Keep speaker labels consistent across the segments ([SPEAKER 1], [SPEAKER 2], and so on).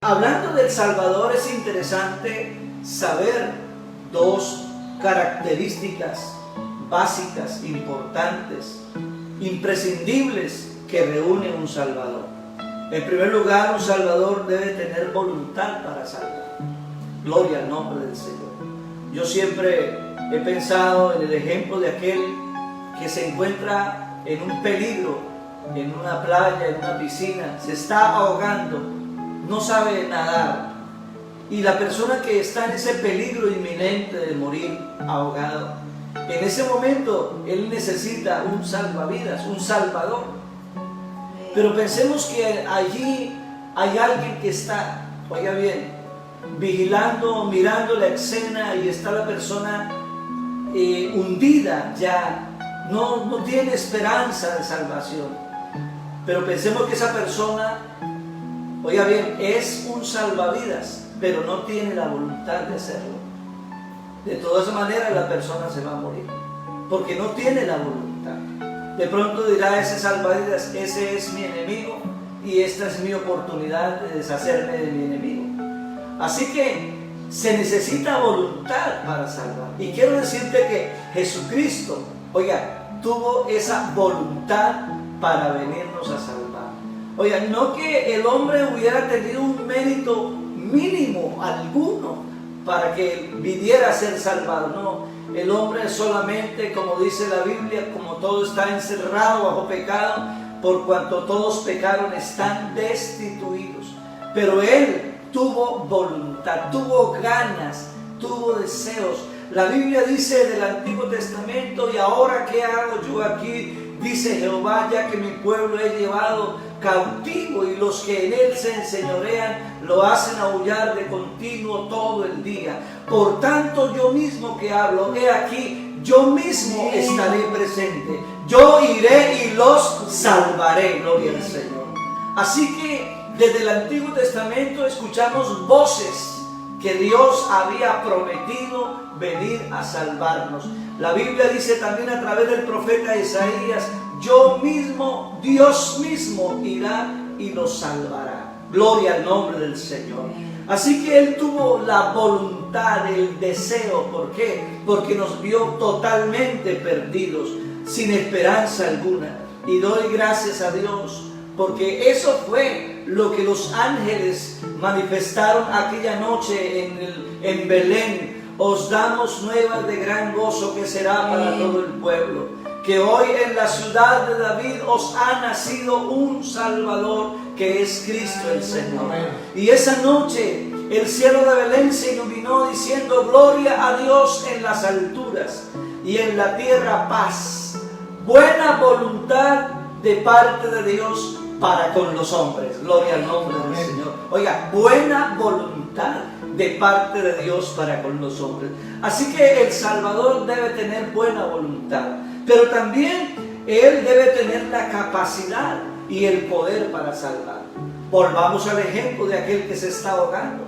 [SPEAKER 1] Hablando del Salvador, es interesante saber dos características básicas, importantes, imprescindibles que reúne un Salvador. En primer lugar, un Salvador debe tener voluntad para salvar. Gloria al nombre del Señor. Yo siempre he pensado en el ejemplo de aquel que se encuentra en un peligro, en una playa, en una piscina, se está ahogando, no sabe nadar, y la persona que está en ese peligro inminente de morir ahogado, en ese momento él necesita un salvavidas, un salvador. Pero pensemos que allí hay alguien que está, oiga bien, vigilando, mirando la escena, y está la persona hundida ya, no tiene esperanza de salvación. Pero pensemos que esa persona, oiga bien, es un salvavidas, pero no tiene la voluntad de hacerlo. De todas maneras la persona se va a morir, porque no tiene la voluntad. De pronto dirá ese salvavidas: ese es mi enemigo y esta es mi oportunidad de deshacerme de mi enemigo. Así que se necesita voluntad para salvar. Y quiero decirte que Jesucristo, oiga, tuvo esa voluntad para venirnos a salvar. Oiga, no que el hombre hubiera tenido un mérito mínimo alguno para que viniera a ser salvado, no. El hombre solamente, como dice la Biblia, como todo está encerrado bajo pecado, por cuanto todos pecaron, están destituidos. Pero él tuvo voluntad, tuvo ganas, tuvo deseos. La Biblia dice del Antiguo Testamento: y ahora ¿qué hago yo aquí? Dice Jehová, ya que mi pueblo he llevado cautivo, y los que en él se enseñorean lo hacen aullar de continuo todo el día. Por tanto, yo mismo que hablo, he aquí, yo mismo estaré presente. Yo iré y los salvaré. Gloria al Señor. Así que desde el Antiguo Testamento escuchamos voces que Dios había prometido venir a salvarnos. La Biblia dice también a través del profeta Isaías: yo mismo, Dios mismo irá y los salvará. Gloria al nombre del Señor. Así que Él tuvo la voluntad, el deseo. ¿Por qué? Porque nos vio totalmente perdidos, sin esperanza alguna. Y doy gracias a Dios, porque eso fue lo que los ángeles manifestaron aquella noche en Belén. Os damos nuevas de gran gozo, que será para todo el pueblo, que hoy en la ciudad de David os ha nacido un Salvador, que es Cristo el Señor. Y esa noche el cielo de Belén se iluminó diciendo: gloria a Dios en las alturas, y en la tierra paz, buena voluntad de parte de Dios para con los hombres. Gloria al nombre del Señor. Oiga, buena voluntad de parte de Dios para con los hombres. Así que el Salvador debe tener buena voluntad, pero también Él debe tener la capacidad y el poder para salvar. Volvamos al ejemplo de aquel que se está ahogando.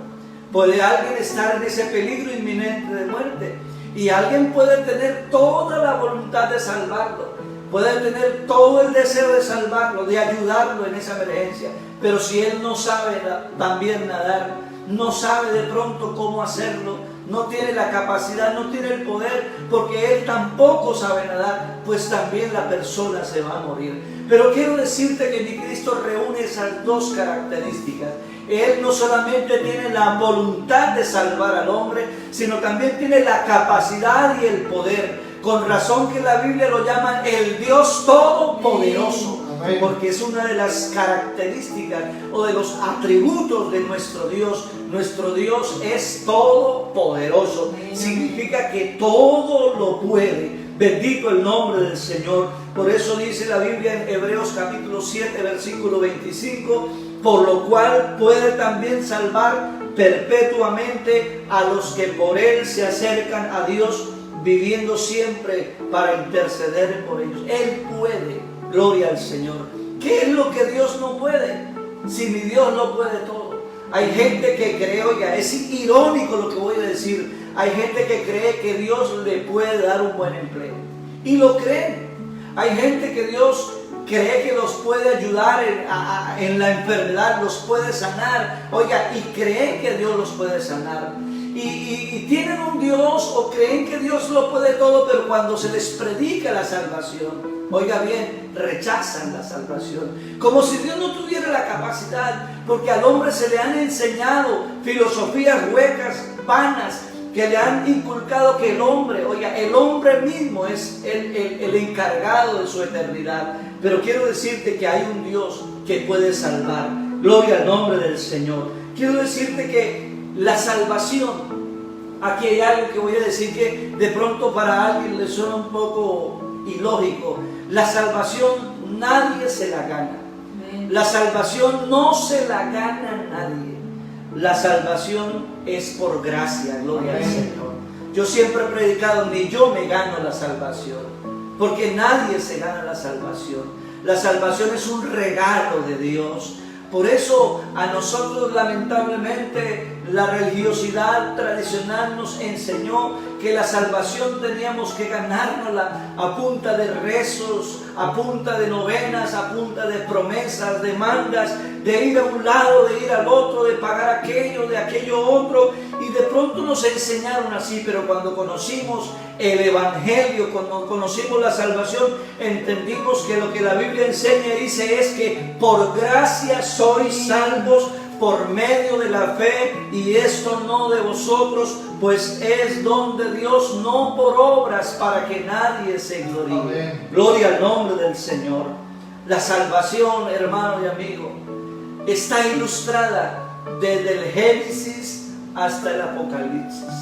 [SPEAKER 1] Puede alguien estar en ese peligro inminente de muerte, y alguien puede tener toda la voluntad de salvarlo, puede tener todo el deseo de salvarlo, de ayudarlo en esa emergencia, pero si él no sabe también nadar, no sabe de pronto cómo hacerlo, no tiene la capacidad, no tiene el poder, porque él tampoco sabe nadar, pues también la persona se va a morir. Pero quiero decirte que mi Cristo reúne esas dos características. Él no solamente tiene la voluntad de salvar al hombre, sino también tiene la capacidad y el poder. Con razón que la Biblia lo llama el Dios Todopoderoso, porque es una de las características o de los atributos de nuestro Dios. Nuestro Dios es todopoderoso, significa que todo lo puede. Bendito el nombre del Señor. Por eso dice la Biblia en Hebreos capítulo 7 versículo 25: por lo cual puede también salvar perpetuamente a los que por Él se acercan a Dios, viviendo siempre para interceder por ellos. Él puede. Gloria al Señor. ¿Qué es lo que Dios no puede? Si mi Dios no puede todo. Hay gente que cree, oiga, es irónico lo que voy a decir, hay gente que cree que Dios le puede dar un buen empleo, y lo creen. Hay gente que Dios cree que los puede ayudar en la enfermedad, los puede sanar, oiga, y cree que Dios los puede sanar. Y tienen un Dios o creen que Dios lo puede todo, pero cuando se les predica la salvación, oiga bien, rechazan la salvación. Como si Dios no tuviera la capacidad, porque al hombre se le han enseñado filosofías huecas, vanas, que le han inculcado que el hombre, oiga, el hombre mismo es el encargado de su eternidad. Pero quiero decirte que hay un Dios que puede salvar. Gloria al nombre del Señor. Quiero decirte que la salvación, aquí hay algo que voy a decir que de pronto para alguien le suena un poco ilógico. La salvación nadie se la gana. La salvación no se la gana nadie. La salvación es por gracia, gloria al Señor. Yo siempre he predicado, ni yo me gano la salvación, porque nadie se gana la salvación. La salvación es un regalo de Dios. Por eso a nosotros lamentablemente la religiosidad tradicional nos enseñó que la salvación teníamos que ganárnosla a punta de rezos, a punta de novenas, a punta de promesas, de mandas, de ir a un lado, de ir al otro, de pagar aquello, de aquello otro. Y de pronto nos enseñaron así, pero cuando conocimos el Evangelio, cuando conocimos la salvación, entendimos que lo que la Biblia enseña y dice es que por gracia sois salvos por medio de la fe, y esto no de vosotros, pues es don de Dios, no por obras, para que nadie se gloríe. Amén. Gloria al nombre del Señor. La salvación, hermano y amigo, está ilustrada desde el Génesis hasta el Apocalipsis.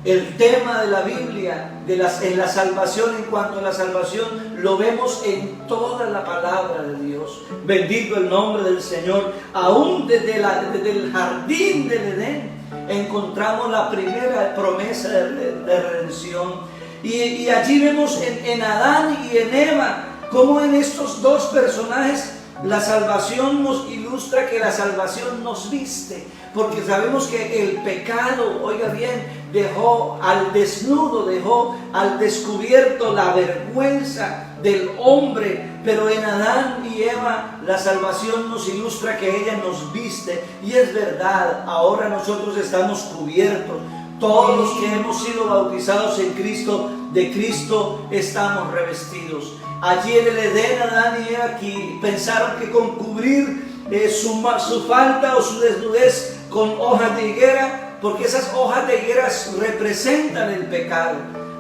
[SPEAKER 1] El tema de la Biblia, en la salvación, en cuanto a la salvación, lo vemos en toda la palabra de Dios. Bendito el nombre del Señor. Aún desde el jardín del Edén encontramos la primera promesa de redención. Y allí vemos en Adán y en Eva, como en estos dos personajes la salvación nos ilustra, que la salvación nos viste, porque sabemos que el pecado, oiga bien, dejó al desnudo, dejó al descubierto la vergüenza del hombre, pero en Adán y Eva la salvación nos ilustra que ella nos viste, y es verdad, ahora nosotros estamos cubiertos. Todos los que hemos sido bautizados en Cristo, de Cristo estamos revestidos. Allí en el Edén, Adán y Eva aquí pensaron que con cubrir su falta o su desnudez con hojas de higuera, porque esas hojas de higuera representan el pecado.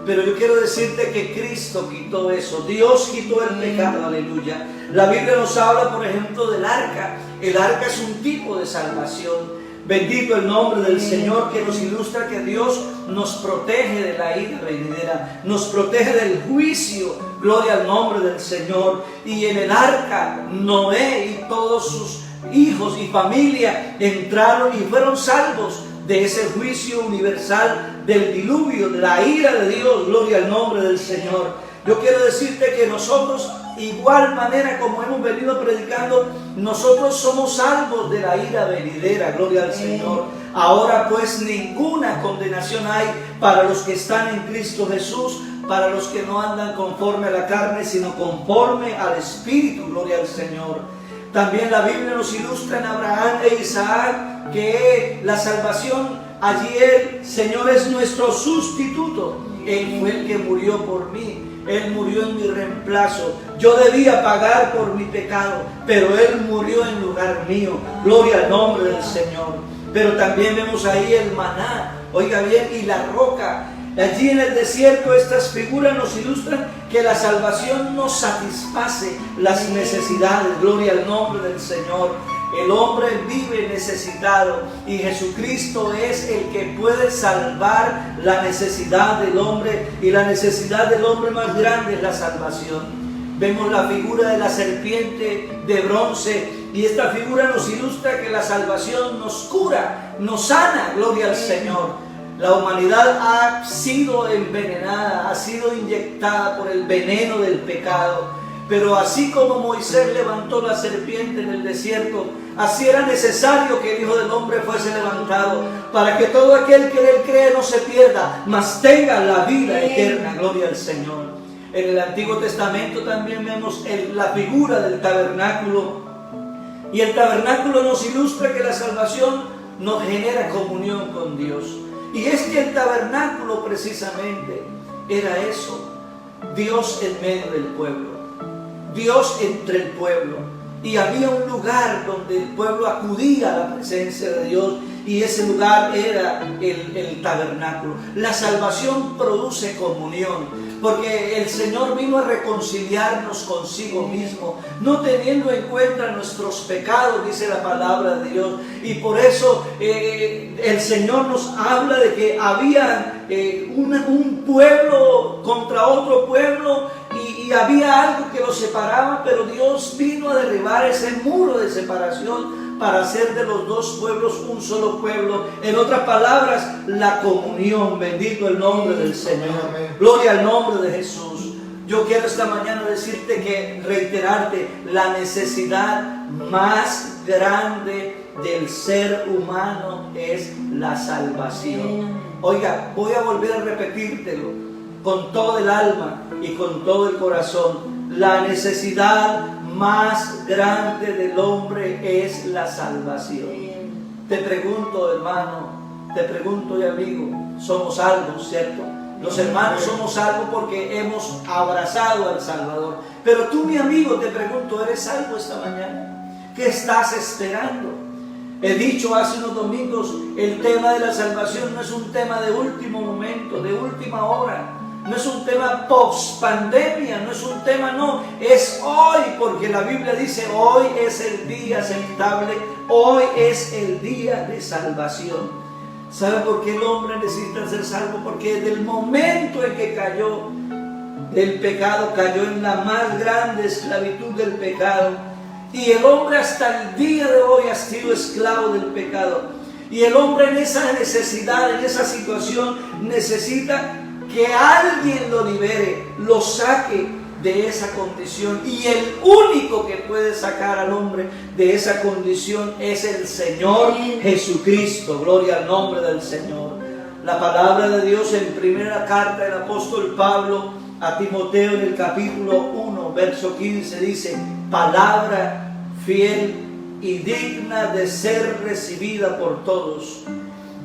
[SPEAKER 1] Pero yo quiero decirte que Cristo quitó eso. Dios quitó el pecado, aleluya. La Biblia nos habla, por ejemplo, del arca. El arca es un tipo de salvación. Bendito el nombre del Señor, que nos ilustra que Dios nos protege de la ira venidera, nos protege del juicio. Gloria al nombre del Señor. Y en el arca, Noé y todos sus hijos y familia entraron y fueron salvos de ese juicio universal, del diluvio, de la ira de Dios. Gloria al nombre del Señor. Yo quiero decirte que nosotros, igual manera como hemos venido predicando, nosotros somos salvos de la ira venidera. Gloria al Señor. Ahora pues ninguna condenación hay para los que están en Cristo Jesús, para los que no andan conforme a la carne, sino conforme al Espíritu. Gloria al Señor. También la Biblia nos ilustra en Abraham e Isaac que la salvación, allí el Señor es nuestro sustituto. Él fue el que murió por mí. Él murió en mi reemplazo. Yo debía pagar por mi pecado, pero Él murió en lugar mío. Gloria al nombre del Señor. Pero también vemos ahí el maná, oiga bien, y la roca. Allí en el desierto estas figuras nos ilustran que la salvación nos satisface las necesidades. Gloria al nombre del Señor. El hombre vive necesitado y Jesucristo es el que puede salvar la necesidad del hombre, y la necesidad del hombre más grande es la salvación. Vemos la figura de la serpiente de bronce, y esta figura nos ilustra que la salvación nos cura, nos sana. Gloria al Señor. La humanidad ha sido envenenada, ha sido inyectada por el veneno del pecado. Pero así como Moisés levantó la serpiente en el desierto, así era necesario que el Hijo del Hombre fuese levantado, para que todo aquel que en él cree no se pierda, mas tenga la vida eterna. Gloria al Señor. En el Antiguo Testamento también vemos la figura del tabernáculo. Y el tabernáculo nos ilustra que la salvación nos genera comunión con Dios. Y es que el tabernáculo precisamente era eso. Dios en medio del pueblo. Dios entre el pueblo. Y había un lugar donde el pueblo acudía a la presencia de Dios. Y ese lugar era el tabernáculo. La salvación produce comunión. Porque el Señor vino a reconciliarnos consigo mismo, no teniendo en cuenta nuestros pecados, dice la palabra de Dios. Y por eso el Señor nos habla de que había un pueblo contra otro pueblo y había algo que los separaba, pero Dios vino a derribar ese muro de separación para hacer de los dos pueblos un solo pueblo. En otras palabras, la comunión. Bendito el nombre del Señor. Gloria al nombre de Jesús. Yo quiero esta mañana decirte reiterarte, la necesidad más grande del ser humano es la salvación. Oiga, voy a volver a repetírtelo con todo el alma y con todo el corazón. La necesidad más grande del hombre es la salvación. Te pregunto, hermano, te pregunto, amigo, somos salvos, ¿cierto? Los hermanos somos salvos porque hemos abrazado al Salvador. Pero tú, mi amigo, te pregunto, ¿eres salvo esta mañana? ¿Qué estás esperando? He dicho hace unos domingos, el tema de la salvación no es un tema de último momento, de última hora. No es un tema post pandemia, no es un tema, no, es hoy, porque la Biblia dice hoy es el día aceptable, hoy es el día de salvación. ¿Sabe por qué el hombre necesita ser salvo? Porque desde el momento en que cayó del pecado, cayó en la más grande esclavitud del pecado, y el hombre hasta el día de hoy ha sido esclavo del pecado. Y el hombre en esa necesidad, en esa situación, necesita que alguien lo libere, lo saque de esa condición. Y el único que puede sacar al hombre de esa condición es el Señor Jesucristo. Gloria al nombre del Señor. La palabra de Dios en primera carta del apóstol Pablo a Timoteo en el capítulo 1, verso 15 dice: palabra fiel y digna de ser recibida por todos,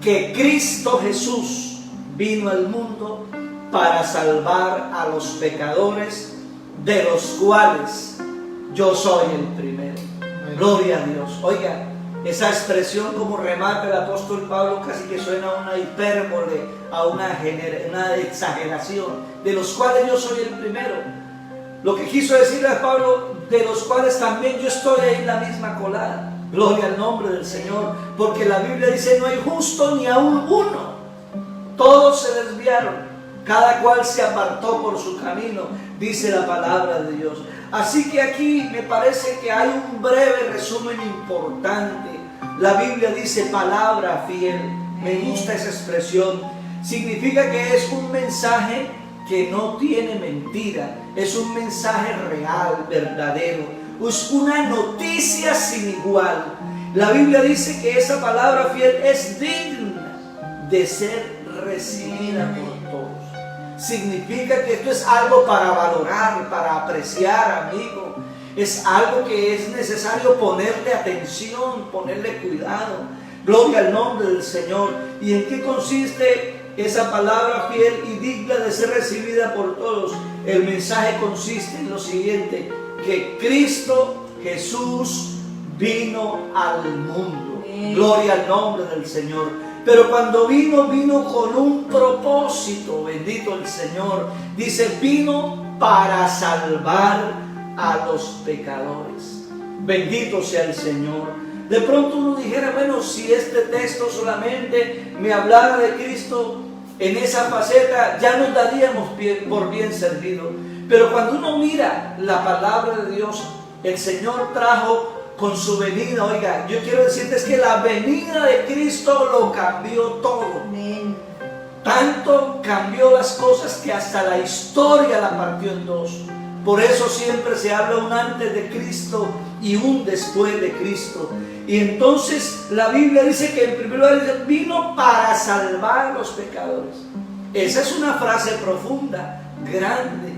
[SPEAKER 1] que Cristo Jesús vino al mundo para salvar a los pecadores, de los cuales yo soy el primero. Gloria a Dios. Oiga, esa expresión como remata el apóstol Pablo casi que suena a una hipérbole, a una exageración, de los cuales yo soy el primero. Lo que quiso decirle a Pablo, de los cuales también yo estoy ahí en la misma colada. Gloria al nombre del Señor, porque la Biblia dice: no hay justo ni aún uno. Todos se desviaron, cada cual se apartó por su camino, dice la palabra de Dios. Así que aquí me parece que hay un breve resumen importante. La Biblia dice palabra fiel. Me gusta esa expresión. Significa que es un mensaje que no tiene mentira. Es un mensaje real, verdadero. Es una noticia sin igual. La Biblia dice que esa palabra fiel es digna de ser recibida por todos. Significa que esto es algo para valorar, para apreciar, amigo. Es algo que es necesario ponerle atención, ponerle cuidado. Gloria al nombre del Señor. ¿Y en qué consiste esa palabra fiel y digna de ser recibida por todos? El mensaje consiste en lo siguiente: que Cristo Jesús vino al mundo. Gloria al nombre del Señor. Pero cuando vino con un propósito. Bendito el Señor. Dice: vino para salvar a los pecadores. Bendito sea el Señor. De pronto uno dijera: bueno, si este texto solamente me hablara de Cristo en esa faceta, ya nos daríamos por bien servido. Pero cuando uno mira la palabra de Dios, el Señor trajo con su venida. Oiga, yo quiero decirles que la venida de Cristo lo cambió todo. Amén. Tanto cambió las cosas que hasta la historia la partió en dos. Por eso siempre se habla un antes de Cristo y un después de Cristo. Y entonces la Biblia dice que en primer lugar vino para salvar a los pecadores. Esa es una frase profunda, grande.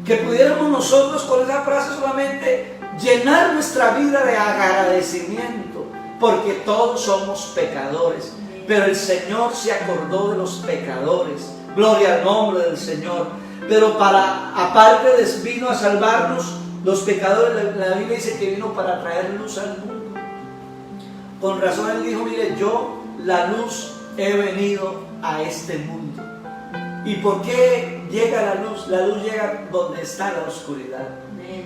[SPEAKER 1] Que pudiéramos nosotros con esa frase solamente llenar nuestra vida de agradecimiento, porque todos somos pecadores, pero el Señor se acordó de los pecadores. Gloria al nombre del Señor. Pero aparte vino a salvarnos los pecadores. La Biblia dice que vino para traer luz al mundo. Con razón Él dijo: mire, yo, la luz, he venido a este mundo. ¿Y por qué llega la luz? La luz llega donde está la oscuridad.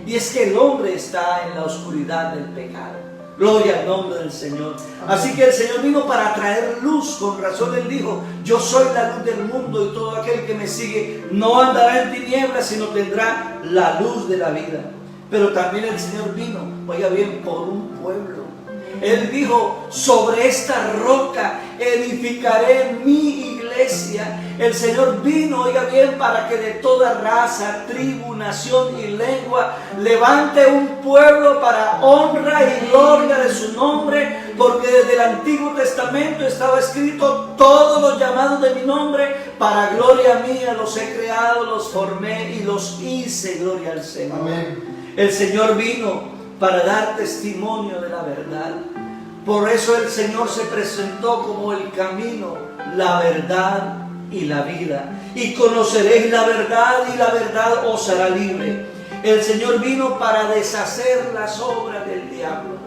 [SPEAKER 1] Y es que el hombre está en la oscuridad del pecado. Gloria al nombre del Señor. Así que el Señor vino para traer luz. Con razón Él dijo: yo soy la luz del mundo, y todo aquel que me sigue no andará en tinieblas, sino tendrá la luz de la vida. Pero también el Señor vino, oiga bien, por un pueblo. Él dijo: sobre esta roca edificaré mi iglesia. El Señor vino, oiga bien, para que de toda raza, tribu, nación y lengua levante un pueblo para honra y gloria de su nombre, porque desde el Antiguo Testamento estaba escrito: todos los llamados de mi nombre, para gloria mía los he creado, los formé y los hice. Gloria al Señor. Amén. El Señor vino para dar testimonio de la verdad. Por eso el Señor se presentó como el camino, la verdad y la vida. Y conoceréis la verdad, y la verdad os hará libre. El Señor vino para deshacer las obras del diablo.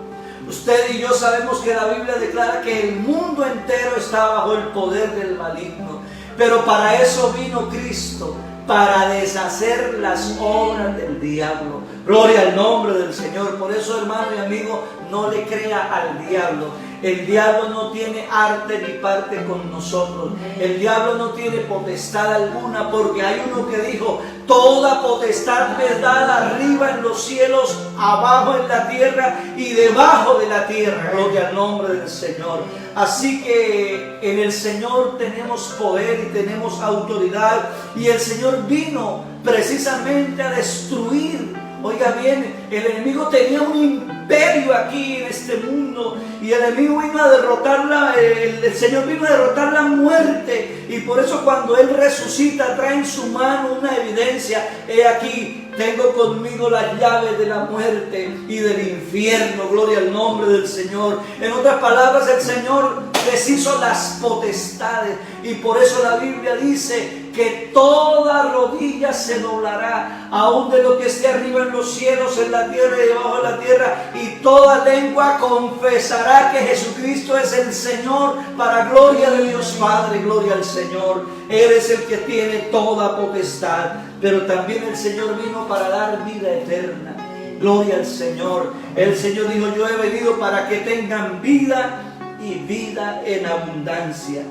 [SPEAKER 1] Usted y yo sabemos que la Biblia declara que el mundo entero está bajo el poder del maligno. Pero para eso vino Cristo, para deshacer las obras del diablo. Gloria al nombre del Señor. Por eso, hermano y amigo, no le crea al diablo. El diablo no tiene arte ni parte con nosotros. El diablo no tiene potestad alguna, porque hay uno que dijo: toda potestad me es dada arriba en los cielos, abajo en la tierra y debajo de la tierra. Gloria al nombre del Señor. Así que en el Señor tenemos poder y tenemos autoridad. Y el Señor vino precisamente a destruir. Oiga bien, el enemigo tenía un imperio aquí en este mundo, y el enemigo vino a derrotar el Señor vino a derrotar la muerte. Y por eso cuando Él resucita, trae en su mano una evidencia: he aquí, tengo conmigo las llaves de la muerte y del infierno. Gloria al nombre del Señor. En otras palabras, el Señor deshizo las potestades, y por eso la Biblia dice que toda rodilla se doblará, aún de lo que esté arriba en los cielos, en la tierra y debajo de la tierra, y toda lengua confesará que Jesucristo es el Señor, para gloria de Dios Padre. Gloria al Señor. Él es el que tiene toda potestad. Pero también el Señor vino para dar vida eterna. Gloria al Señor. El Señor dijo: yo he venido para que tengan vida y vida en abundancia.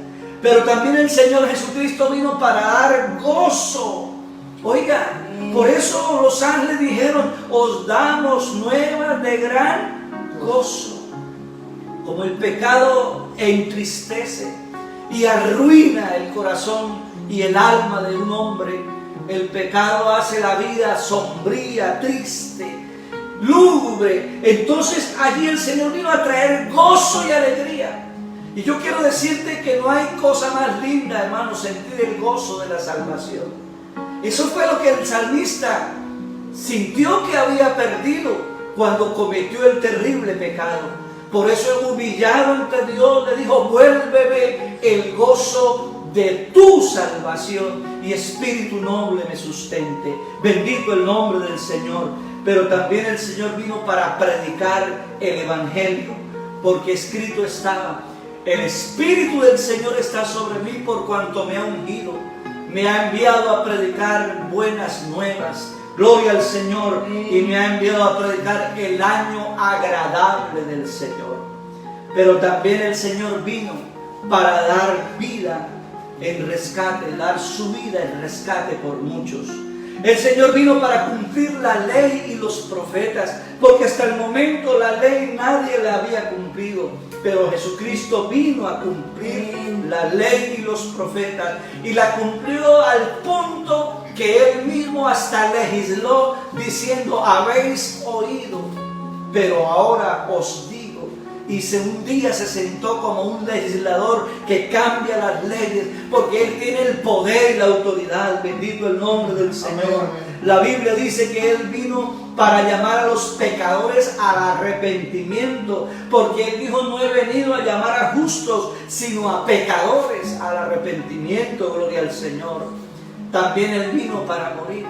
[SPEAKER 1] Pero también el Señor Jesucristo vino para dar gozo. Oiga, por eso los ángeles dijeron: os damos nuevas de gran gozo. Como el pecado entristece y arruina el corazón y el alma de un hombre, el pecado hace la vida sombría, triste, lúgubre. Entonces allí el Señor vino a traer gozo y alegría. Y yo quiero decirte que no hay cosa más linda, hermano, sentir el gozo de la salvación. Eso fue lo que el salmista sintió que había perdido cuando cometió el terrible pecado. Por eso, humillado ante Dios, le dijo: vuélveme el gozo de tu salvación, y espíritu noble me sustente. Bendito el nombre del Señor. Pero también el Señor vino para predicar el evangelio, porque escrito estaba: el Espíritu del Señor está sobre mí, por cuanto me ha ungido, me ha enviado a predicar buenas nuevas. Gloria al Señor. Y me ha enviado a predicar el año agradable del Señor. Pero también el Señor vino para dar vida en rescate, dar su vida en rescate por muchos. El Señor vino para cumplir la ley y los profetas, porque hasta el momento la ley nadie la había cumplido, pero Jesucristo vino a cumplir la ley y los profetas, y la cumplió al punto que Él mismo hasta legisló diciendo: habéis oído, pero ahora os digo. Y un día se sentó como un legislador que cambia las leyes, porque Él tiene el poder y la autoridad. Bendito el nombre del Señor. Amén. La Biblia dice que Él vino para llamar a los pecadores al arrepentimiento, porque Él dijo: no he venido a llamar a justos, sino a pecadores al arrepentimiento. Gloria al Señor. También Él vino para morir.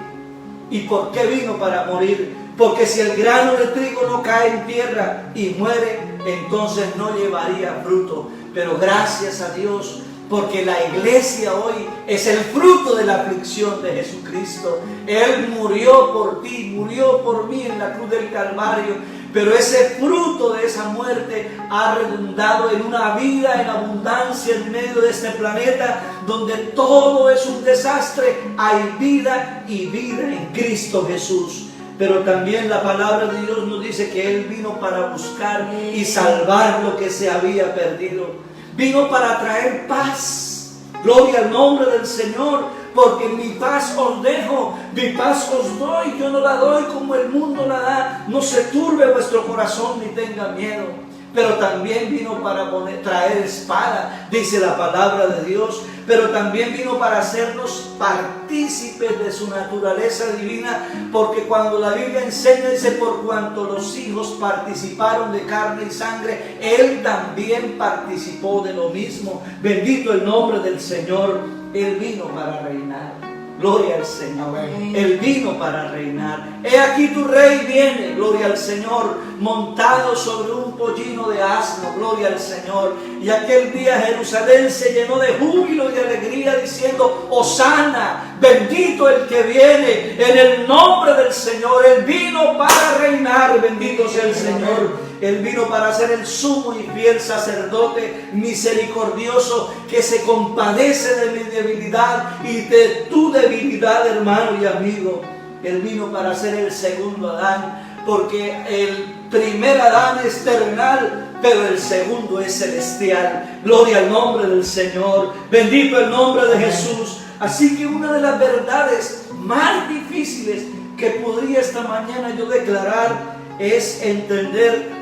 [SPEAKER 1] ¿Y por qué vino para morir? Porque si el grano de trigo no cae en tierra y muere, entonces no llevaría fruto. Pero gracias a Dios, porque la iglesia hoy es el fruto de la aflicción de Jesucristo. Él murió por ti, murió por mí en la cruz del Calvario. Pero ese fruto de esa muerte ha redundado en una vida en abundancia en medio de este planeta, donde todo es un desastre. Hay vida y vida en Cristo Jesús. Pero también la palabra de Dios nos dice que Él vino para buscar y salvar lo que se había perdido. Vino para traer paz. Gloria al nombre del Señor. Porque mi paz os dejo, mi paz os doy. Yo no la doy como el mundo la da. No se turbe vuestro corazón ni tenga miedo. Pero también vino para traer espada, dice la palabra de Dios. Pero también vino para hacernos partícipes de su naturaleza divina. Porque cuando la Biblia enseña, dice: por cuanto los hijos participaron de carne y sangre, Él también participó de lo mismo. Bendito el nombre del Señor. Él vino para reinar. Gloria al Señor. Él vino para reinar. He aquí tu rey viene, gloria al Señor, montado sobre un pollino de asno, gloria al Señor. Y aquel día Jerusalén se llenó de júbilo y de alegría, diciendo: Hosana, bendito el que viene en el nombre del Señor. Él vino para reinar, bendito sea el Señor. Él vino para ser el sumo y fiel sacerdote misericordioso, que se compadece de mi debilidad y de tu debilidad, hermano y amigo. Él vino para ser el segundo Adán, porque el primer Adán es terrenal, pero el segundo es celestial. Gloria al nombre del Señor. Bendito el nombre de Jesús. Así que una de las verdades más difíciles que podría esta mañana yo declarar es entender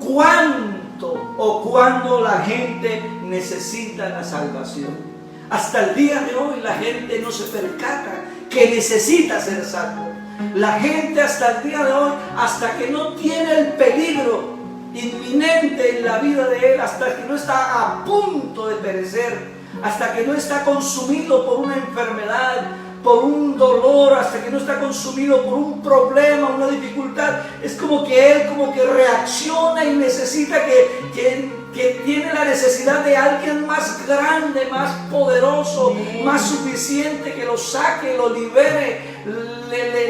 [SPEAKER 1] cuánto o cuándo la gente necesita la salvación. Hasta el día de hoy la gente no se percata que necesita ser salvo. La gente hasta el día de hoy, hasta que no tiene el peligro inminente en la vida de él, hasta que no está a punto de perecer, hasta que no está consumido por una enfermedad, por un dolor, hasta que no está consumido por un problema, una dificultad, es como que él reacciona y necesita que tiene la necesidad de alguien más grande, más poderoso, más suficiente, que lo saque, lo libere,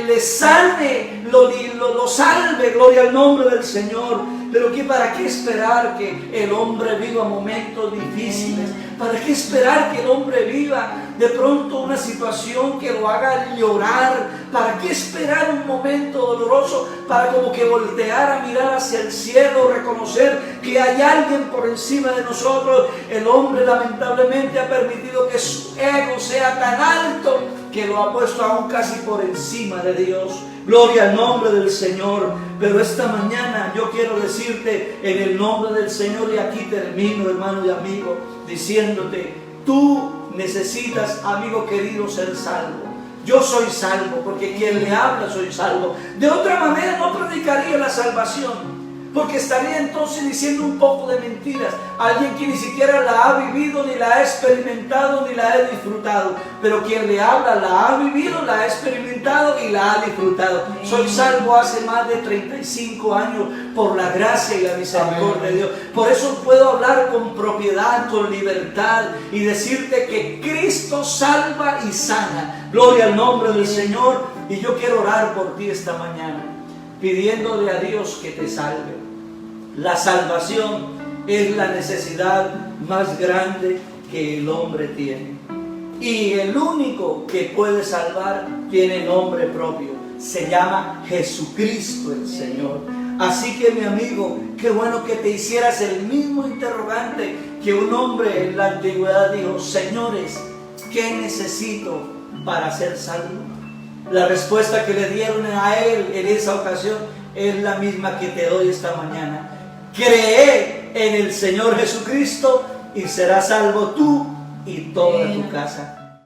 [SPEAKER 1] le sane, lo salve. Gloria al nombre del Señor. Pero ¿para qué esperar que el hombre viva momentos difíciles? ¿Para qué esperar que el hombre viva de pronto una situación que lo haga llorar? ¿Para qué esperar un momento doloroso para como que voltear a mirar hacia el cielo, reconocer que hay alguien por encima de nosotros? El hombre lamentablemente ha permitido que su ego sea tan alto que lo ha puesto aún casi por encima de Dios. Gloria al nombre del Señor. Pero esta mañana yo quiero decirte en el nombre del Señor, y aquí termino, hermano y amigo, diciéndote: tú necesitas, amigo querido, ser salvo. Yo soy salvo, porque quien le habla soy salvo. De otra manera no predicaría la salvación, porque estaría entonces diciendo un poco de mentiras. Alguien que ni siquiera la ha vivido, ni la ha experimentado, ni la ha disfrutado. Pero quien le habla la ha vivido, la ha experimentado y la ha disfrutado. Soy salvo hace más de 35 años por la gracia y la misericordia de Dios. Por eso puedo hablar con propiedad, con libertad, y decirte que Cristo salva y sana. Gloria al nombre del Señor. Y yo quiero orar por ti esta mañana, pidiéndole a Dios que te salve. La salvación es la necesidad más grande que el hombre tiene. Y el único que puede salvar tiene nombre propio. Se llama Jesucristo el Señor. Así que, mi amigo, qué bueno que te hicieras el mismo interrogante que un hombre en la antigüedad dijo: señores, ¿qué necesito para ser salvo? La respuesta que le dieron a él en esa ocasión es la misma que te doy esta mañana. Cree en el Señor Jesucristo y serás salvo tú y toda tu casa.